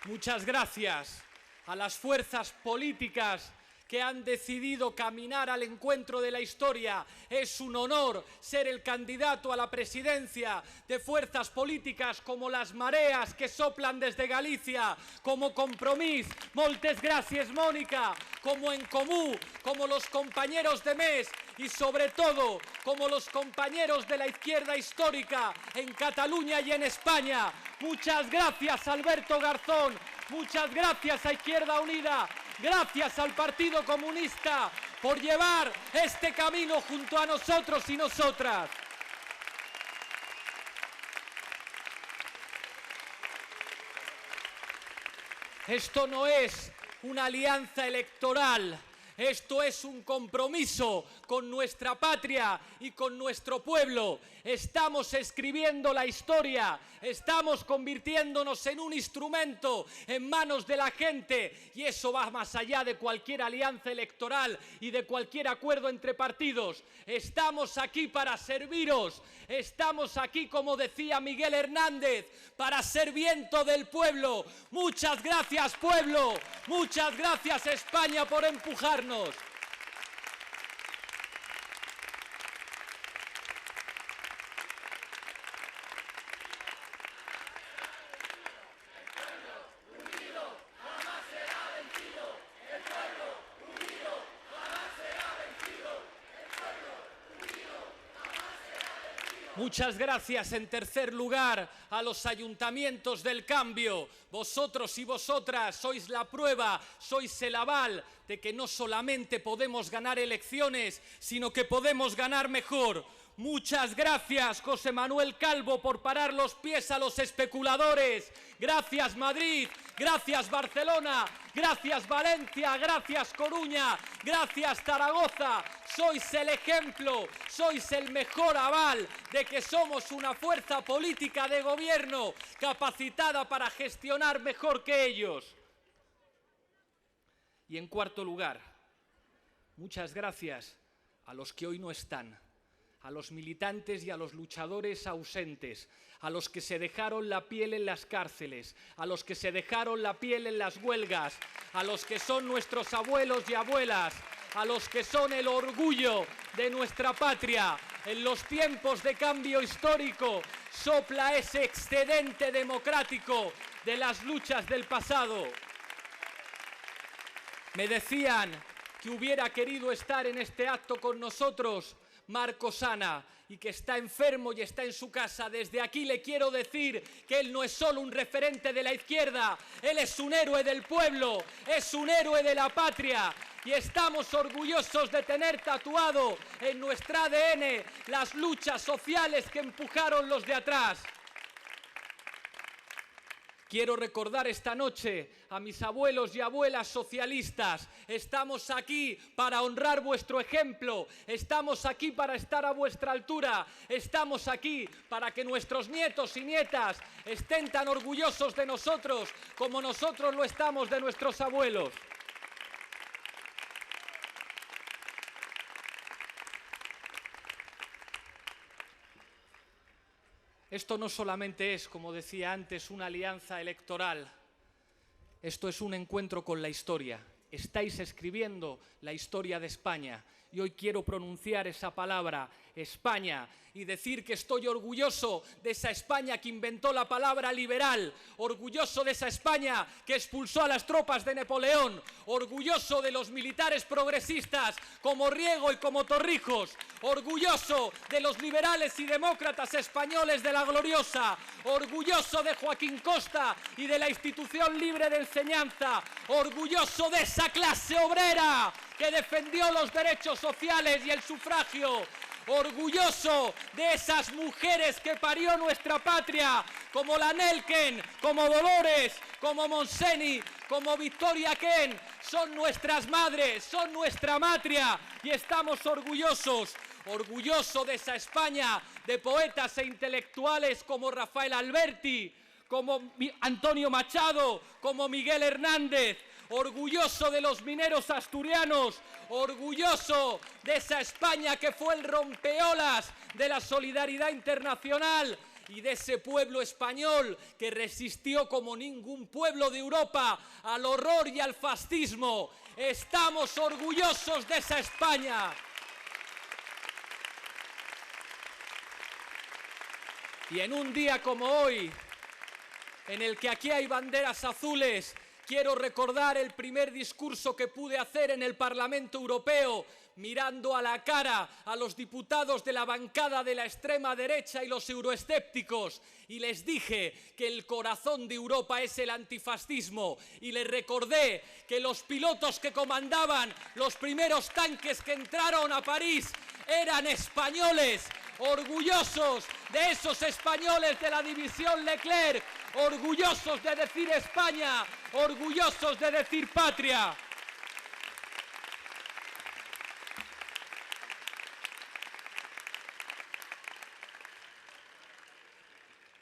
Muchas gracias a las fuerzas políticas que han decidido caminar al encuentro de la historia. Es un honor ser el candidato a la presidencia de fuerzas políticas como las mareas que soplan desde Galicia, como Compromís, moltes gracias Mónica, como En Comú, como los compañeros de MES y sobre todo como los compañeros de la izquierda histórica en Cataluña y en España. Muchas gracias Alberto Garzón, muchas gracias a Izquierda Unida. Gracias al Partido Comunista por llevar este camino junto a nosotros y nosotras. Esto no es una alianza electoral. Esto es un compromiso con nuestra patria y con nuestro pueblo. Estamos escribiendo la historia, estamos convirtiéndonos en un instrumento en manos de la gente y eso va más allá de cualquier alianza electoral y de cualquier acuerdo entre partidos. Estamos aquí para serviros, estamos aquí, como decía Miguel Hernández, para ser viento del pueblo. Muchas gracias, pueblo, muchas gracias, España, por empujarnos. Muchas gracias, en tercer lugar, a los ayuntamientos del cambio. Vosotros y vosotras sois la prueba, sois el aval de que no solamente podemos ganar elecciones, sino que podemos ganar mejor. Muchas gracias, José Manuel Calvo, por parar los pies a los especuladores. Gracias, Madrid. Gracias, Barcelona. Gracias, Valencia. Gracias, Coruña. Gracias, Zaragoza. Sois el ejemplo, sois el mejor aval de que somos una fuerza política de gobierno capacitada para gestionar mejor que ellos. Y en cuarto lugar, muchas gracias a los que hoy no están, a los militantes y a los luchadores ausentes, a los que se dejaron la piel en las cárceles, a los que se dejaron la piel en las huelgas, a los que son nuestros abuelos y abuelas, a los que son el orgullo de nuestra patria. En los tiempos de cambio histórico sopla ese excedente democrático de las luchas del pasado. Me decían que hubiera querido estar en este acto con nosotros Marco Sana, y que está enfermo y está en su casa. Desde aquí le quiero decir que él no es solo un referente de la izquierda, él es un héroe del pueblo, es un héroe de la patria. Y estamos orgullosos de tener tatuado en nuestro ADN las luchas sociales que empujaron los de atrás. Quiero recordar esta noche a mis abuelos y abuelas socialistas. Estamos aquí para honrar vuestro ejemplo. Estamos aquí para estar a vuestra altura. Estamos aquí para que nuestros nietos y nietas estén tan orgullosos de nosotros como nosotros lo estamos de nuestros abuelos. Esto no solamente es, como decía antes, una alianza electoral. Esto es un encuentro con la historia. Estáis escribiendo la historia de España. Y hoy quiero pronunciar esa palabra, España, y decir que estoy orgulloso de esa España que inventó la palabra liberal, orgulloso de esa España que expulsó a las tropas de Napoleón, orgulloso de los militares progresistas como Riego y como Torrijos, orgulloso de los liberales y demócratas españoles de la Gloriosa, orgulloso de Joaquín Costa y de la institución libre de enseñanza, orgulloso de esa clase obrera que defendió los derechos sociales y el sufragio, orgulloso de esas mujeres que parió nuestra patria, como la Nelken, como Dolores, como Monseni, como Victoria Ken. Son nuestras madres, son nuestra matria y estamos orgullosos. Orgulloso de esa España de poetas e intelectuales como Rafael Alberti, como Antonio Machado, como Miguel Hernández, orgulloso de los mineros asturianos, orgulloso de esa España que fue el rompeolas de la solidaridad internacional y de ese pueblo español que resistió como ningún pueblo de Europa al horror y al fascismo. Estamos orgullosos de esa España. Y en un día como hoy, en el que aquí hay banderas azules, quiero recordar el primer discurso que pude hacer en el Parlamento Europeo, mirando a la cara a los diputados de la bancada de la extrema derecha y los euroescépticos, y les dije que el corazón de Europa es el antifascismo, y les recordé que los pilotos que comandaban los primeros tanques que entraron a París eran españoles, orgullosos de esos españoles de la división Leclerc, orgullosos de decir España, orgullosos de decir patria.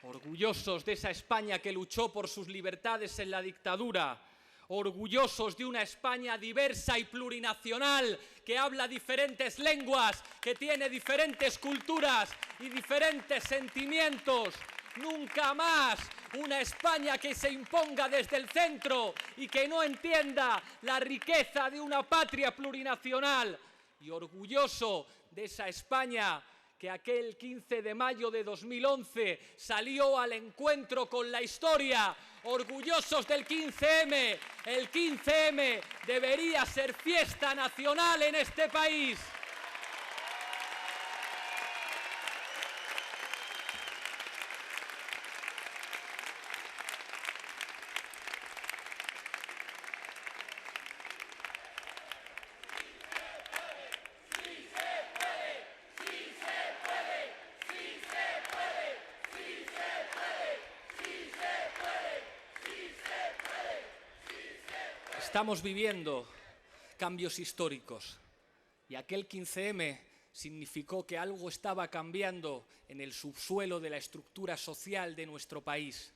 Orgullosos de esa España que luchó por sus libertades en la dictadura, orgullosos de una España diversa y plurinacional que habla diferentes lenguas, que tiene diferentes culturas y diferentes sentimientos. Nunca más una España que se imponga desde el centro y que no entienda la riqueza de una patria plurinacional. Y orgulloso de esa España que aquel 15 de mayo de 2011 salió al encuentro con la historia, orgullosos del 15M. El 15M debería ser fiesta nacional en este país. Estamos viviendo cambios históricos y aquel 15M significó que algo estaba cambiando en el subsuelo de la estructura social de nuestro país.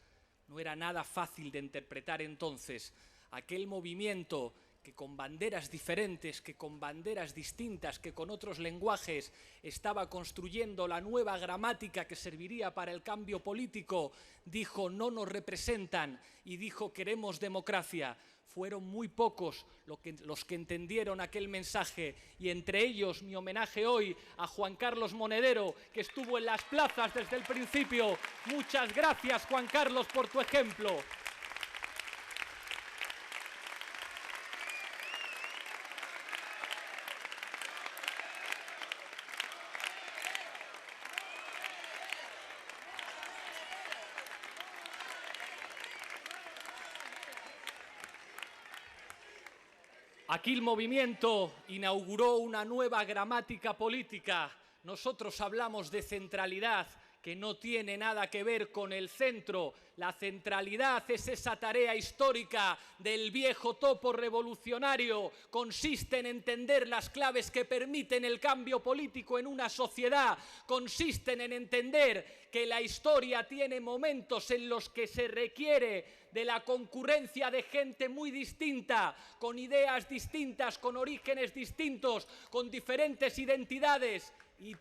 No era nada fácil de interpretar entonces aquel movimiento que con banderas diferentes, que con banderas distintas, que con otros lenguajes estaba construyendo la nueva gramática que serviría para el cambio político, dijo no nos representan y dijo queremos democracia. Fueron muy pocos los que entendieron aquel mensaje y entre ellos mi homenaje hoy a Juan Carlos Monedero, que estuvo en las plazas desde el principio. Muchas gracias, Juan Carlos, por tu ejemplo. Aquel movimiento inauguró una nueva gramática política. Nosotros hablamos de centralidad, que no tiene nada que ver con el centro. La centralidad es esa tarea histórica del viejo topo revolucionario. Consiste en entender las claves que permiten el cambio político en una sociedad. Consisten en entender que la historia tiene momentos en los que se requiere de la concurrencia de gente muy distinta, con ideas distintas, con orígenes distintos, con diferentes identidades. Y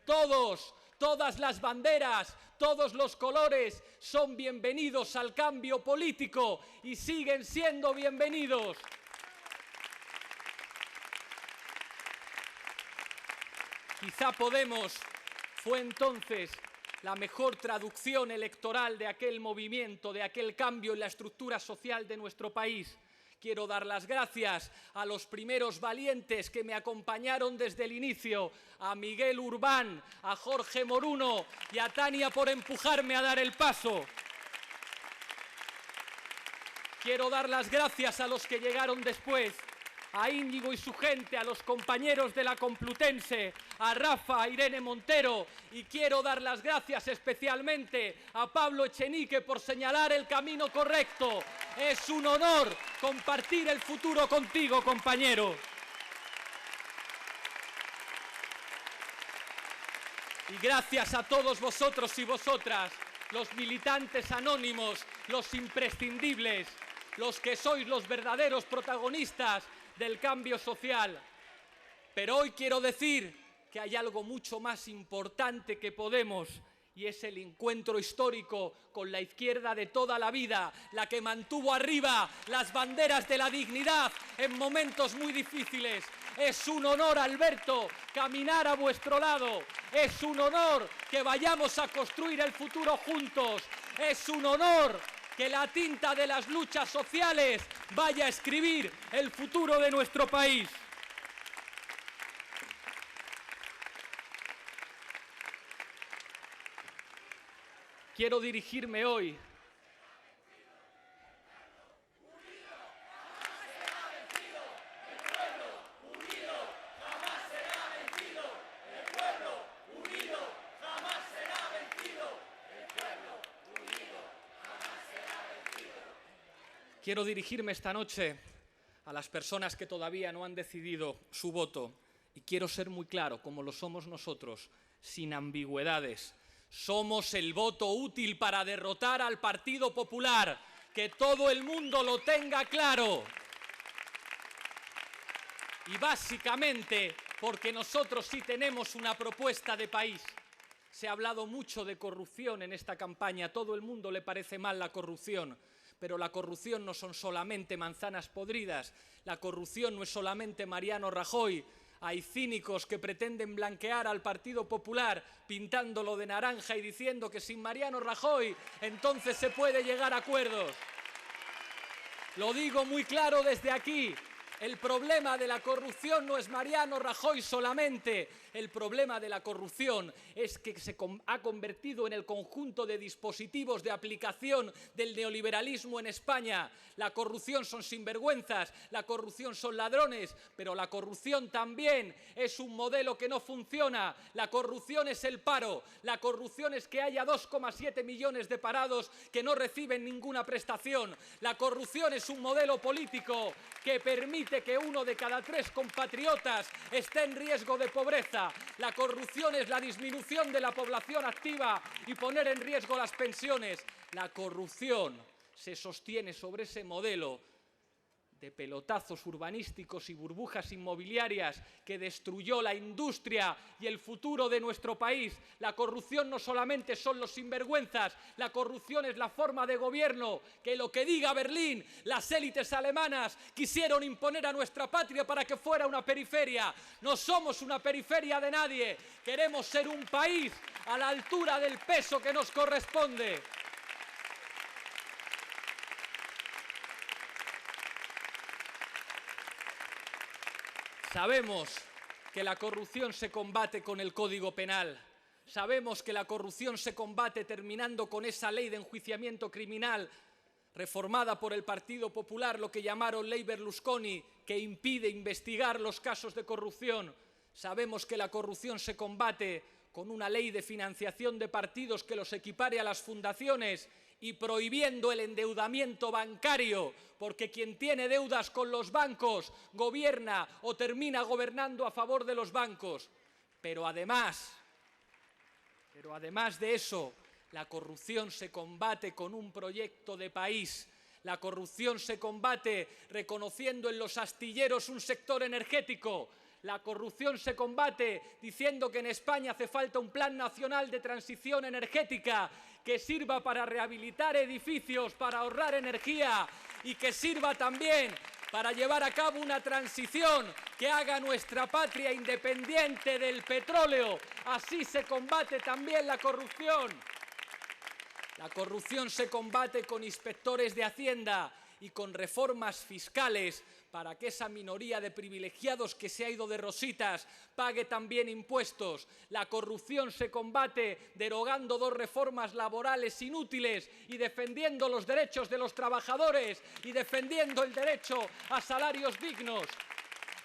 todas las banderas, todos los colores son bienvenidos al cambio político y siguen siendo bienvenidos. Quizá Podemos fue entonces la mejor traducción electoral de aquel movimiento, de aquel cambio en la estructura social de nuestro país. Quiero dar las gracias a los primeros valientes que me acompañaron desde el inicio, a Miguel Urbán, a Jorge Moruno y a Tania por empujarme a dar el paso. Quiero dar las gracias a los que llegaron después, a Íñigo y su gente, a los compañeros de la Complutense, a Rafa, a Irene Montero, y quiero dar las gracias especialmente a Pablo Echenique por señalar el camino correcto. Es un honor compartir el futuro contigo, compañero. Y gracias a todos vosotros y vosotras, los militantes anónimos, los imprescindibles, los que sois los verdaderos protagonistas del cambio social. Pero hoy quiero decir que hay algo mucho más importante que Podemos, y es el encuentro histórico con la izquierda de toda la vida, la que mantuvo arriba las banderas de la dignidad en momentos muy difíciles. Es un honor, Alberto, caminar a vuestro lado. Es un honor que vayamos a construir el futuro juntos. Es un honor que la tinta de las luchas sociales vaya a escribir el futuro de nuestro país. Quiero dirigirme hoy esta noche a las personas que todavía no han decidido su voto, y quiero ser muy claro, como lo somos nosotros, sin ambigüedades. Somos el voto útil para derrotar al Partido Popular. Que todo el mundo lo tenga claro. Y básicamente porque nosotros sí tenemos una propuesta de país. Se ha hablado mucho de corrupción en esta campaña. A todo el mundo le parece mal la corrupción. Pero la corrupción no son solamente manzanas podridas. La corrupción no es solamente Mariano Rajoy. Hay cínicos que pretenden blanquear al Partido Popular pintándolo de naranja y diciendo que sin Mariano Rajoy entonces se puede llegar a acuerdos. Lo digo muy claro desde aquí. El problema de la corrupción no es Mariano Rajoy solamente. El problema de la corrupción es que se ha convertido en el conjunto de dispositivos de aplicación del neoliberalismo en España. La corrupción son sinvergüenzas, la corrupción son ladrones, pero la corrupción también es un modelo que no funciona. La corrupción es el paro, la corrupción es que haya 2,7 millones de parados que no reciben ninguna prestación. La corrupción es un modelo político que permite que 1 de cada 3 compatriotas esté en riesgo de pobreza. La corrupción es la disminución de la población activa y poner en riesgo las pensiones. La corrupción se sostiene sobre ese modelo de pelotazos urbanísticos y burbujas inmobiliarias que destruyó la industria y el futuro de nuestro país. La corrupción no solamente son los sinvergüenzas, la corrupción es la forma de gobierno que lo que diga Berlín, las élites alemanas quisieron imponer a nuestra patria para que fuera una periferia. No somos una periferia de nadie, queremos ser un país a la altura del peso que nos corresponde. Sabemos que la corrupción se combate con el Código Penal. Sabemos que la corrupción se combate terminando con esa ley de enjuiciamiento criminal reformada por el Partido Popular, lo que llamaron Ley Berlusconi, que impide investigar los casos de corrupción. Sabemos que la corrupción se combate con una ley de financiación de partidos que los equipare a las fundaciones y prohibiendo el endeudamiento bancario, porque quien tiene deudas con los bancos gobierna o termina gobernando a favor de los bancos. Pero además de eso, la corrupción se combate con un proyecto de país. La corrupción se combate reconociendo en los astilleros un sector energético. La corrupción se combate diciendo que en España hace falta un plan nacional de transición energética que sirva para rehabilitar edificios, para ahorrar energía y que sirva también para llevar a cabo una transición que haga nuestra patria independiente del petróleo. Así se combate también la corrupción. La corrupción se combate con inspectores de Hacienda y con reformas fiscales para que esa minoría de privilegiados que se ha ido de rositas pague también impuestos. La corrupción se combate derogando 2 reformas laborales inútiles y defendiendo los derechos de los trabajadores y defendiendo el derecho a salarios dignos.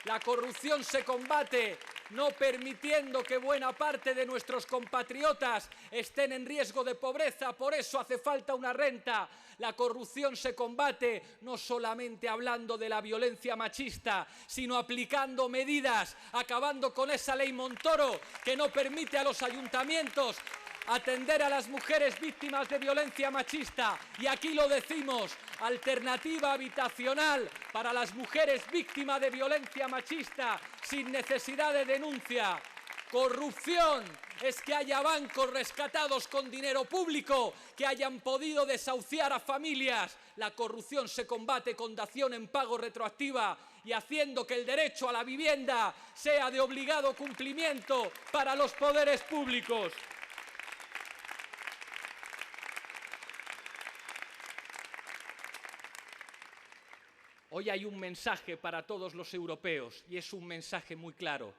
La corrupción se combate no permitiendo que buena parte de nuestros compatriotas estén en riesgo de pobreza, por eso hace falta una renta. La corrupción se combate no solamente hablando de la violencia machista, sino aplicando medidas, acabando con esa ley Montoro que no permite a los ayuntamientos atender a las mujeres víctimas de violencia machista. Y aquí lo decimos, alternativa habitacional para las mujeres víctimas de violencia machista sin necesidad de denuncia. Corrupción es que haya bancos rescatados con dinero público que hayan podido desahuciar a familias. La corrupción se combate con dación en pago retroactiva y haciendo que el derecho a la vivienda sea de obligado cumplimiento para los poderes públicos. Hoy hay un mensaje para todos los europeos y es un mensaje muy claro.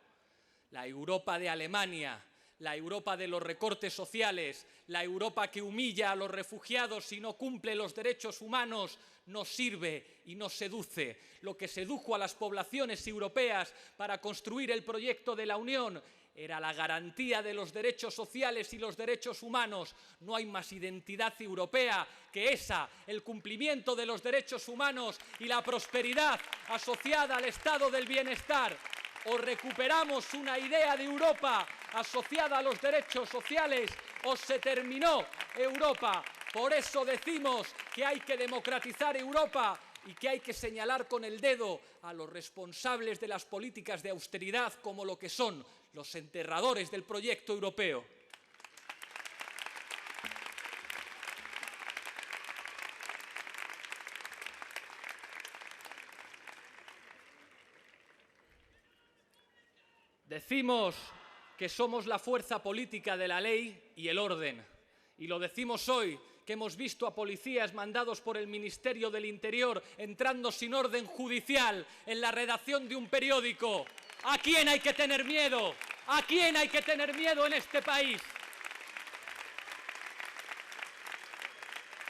La Europa de Alemania, la Europa de los recortes sociales, la Europa que humilla a los refugiados y no cumple los derechos humanos, no sirve y no seduce. Lo que sedujo a las poblaciones europeas para construir el proyecto de la Unión era la garantía de los derechos sociales y los derechos humanos. No hay más identidad europea que esa, el cumplimiento de los derechos humanos y la prosperidad asociada al estado del bienestar. O recuperamos una idea de Europa asociada a los derechos sociales o se terminó Europa. Por eso decimos que hay que democratizar Europa y que hay que señalar con el dedo a los responsables de las políticas de austeridad como lo que son los enterradores del proyecto europeo. Decimos que somos la fuerza política de la ley y el orden. Y lo decimos hoy, que hemos visto a policías mandados por el Ministerio del Interior entrando sin orden judicial en la redacción de un periódico. ¿A quién hay que tener miedo? ¿A quién hay que tener miedo en este país?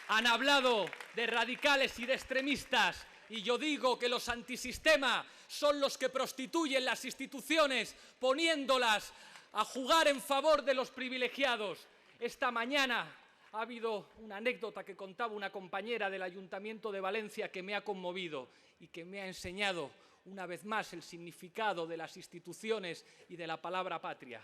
Han hablado de radicales y de extremistas. Y yo digo que los antisistema son los que prostituyen las instituciones, poniéndolas a jugar en favor de los privilegiados. Esta mañana ha habido una anécdota que contaba una compañera del Ayuntamiento de Valencia que me ha conmovido y que me ha enseñado una vez más el significado de las instituciones y de la palabra patria.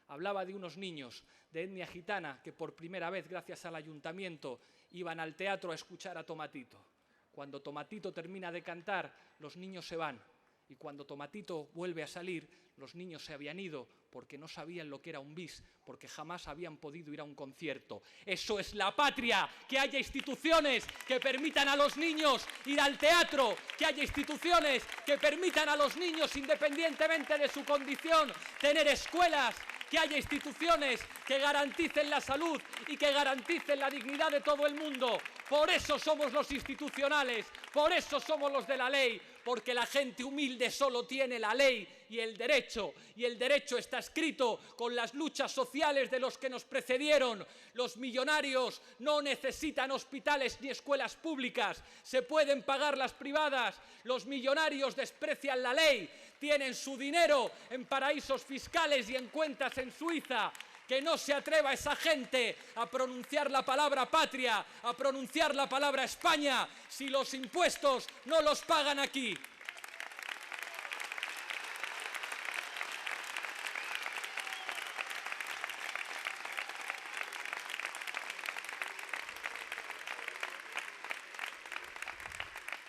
Hablaba de unos niños de etnia gitana que por primera vez, gracias al Ayuntamiento, iban al teatro a escuchar a Tomatito. Cuando Tomatito termina de cantar, los niños se van. Y cuando Tomatito vuelve a salir, los niños se habían ido porque no sabían lo que era un bis, porque jamás habían podido ir a un concierto. Eso es la patria, que haya instituciones que permitan a los niños ir al teatro, que haya instituciones que permitan a los niños, independientemente de su condición, tener escuelas, que haya instituciones que garanticen la salud y que garanticen la dignidad de todo el mundo. Por eso somos los institucionales, por eso somos los de la ley, porque la gente humilde solo tiene la ley y el derecho está escrito con las luchas sociales de los que nos precedieron. Los millonarios no necesitan hospitales ni escuelas públicas, se pueden pagar las privadas. Los millonarios desprecian la ley, tienen su dinero en paraísos fiscales y en cuentas en Suiza. Que no se atreva esa gente a pronunciar la palabra patria, a pronunciar la palabra España, si los impuestos no los pagan aquí.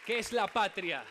¿Qué es la patria?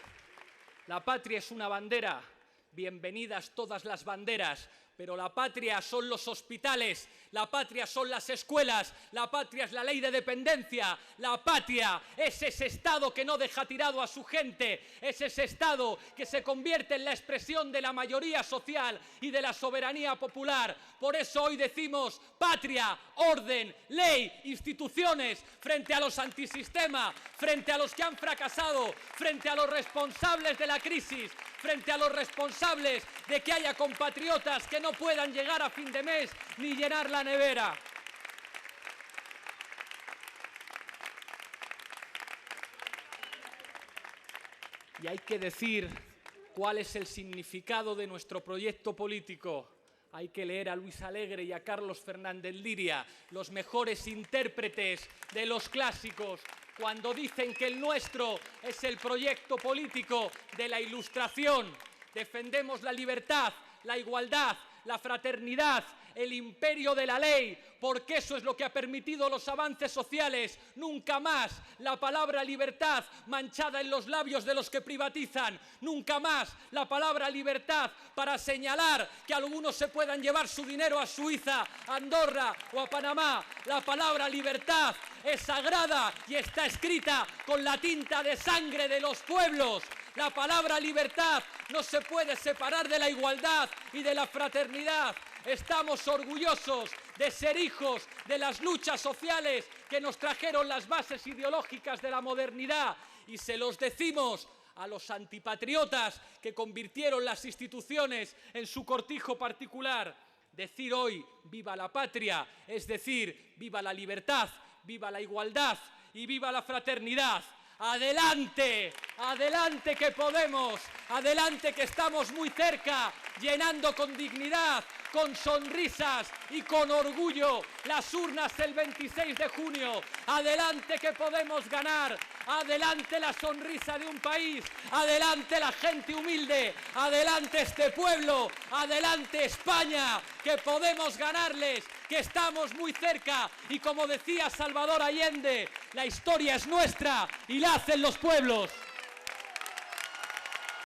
La patria es una bandera. Bienvenidas todas las banderas. Pero la patria son los hospitales, la patria son las escuelas, la patria es la ley de dependencia, la patria es ese Estado que no deja tirado a su gente, es ese Estado que se convierte en la expresión de la mayoría social y de la soberanía popular. Por eso hoy decimos patria, orden, ley, instituciones, frente a los antisistema, frente a los que han fracasado, frente a los responsables de la crisis, frente a los responsables de que haya compatriotas que no puedan llegar a fin de mes ni llenar la nevera. Y hay que decir cuál es el significado de nuestro proyecto político. Hay que leer a Luis Alegre y a Carlos Fernández Liria, los mejores intérpretes de los clásicos, cuando dicen que el nuestro es el proyecto político de la Ilustración. Defendemos la libertad, la igualdad, la fraternidad, el imperio de la ley, porque eso es lo que ha permitido los avances sociales. Nunca más la palabra libertad manchada en los labios de los que privatizan. Nunca más la palabra libertad para señalar que algunos se puedan llevar su dinero a Suiza, a Andorra o a Panamá. La palabra libertad es sagrada y está escrita con la tinta de sangre de los pueblos. La palabra libertad no se puede separar de la igualdad y de la fraternidad. Estamos orgullosos de ser hijos de las luchas sociales que nos trajeron las bases ideológicas de la modernidad, y se los decimos a los antipatriotas que convirtieron las instituciones en su cortijo particular. Decir hoy viva la patria es decir viva la libertad, viva la igualdad y viva la fraternidad. ¡Adelante! ¡Adelante que podemos! ¡Adelante que estamos muy cerca! Llenando con dignidad, con sonrisas y con orgullo las urnas el 26 de junio. ¡Adelante que podemos ganar! ¡Adelante la sonrisa de un país! ¡Adelante la gente humilde! ¡Adelante este pueblo! ¡Adelante España! ¡Que podemos ganarles! ¡Que estamos muy cerca! Y como decía Salvador Allende, la historia es nuestra y la hacen los pueblos.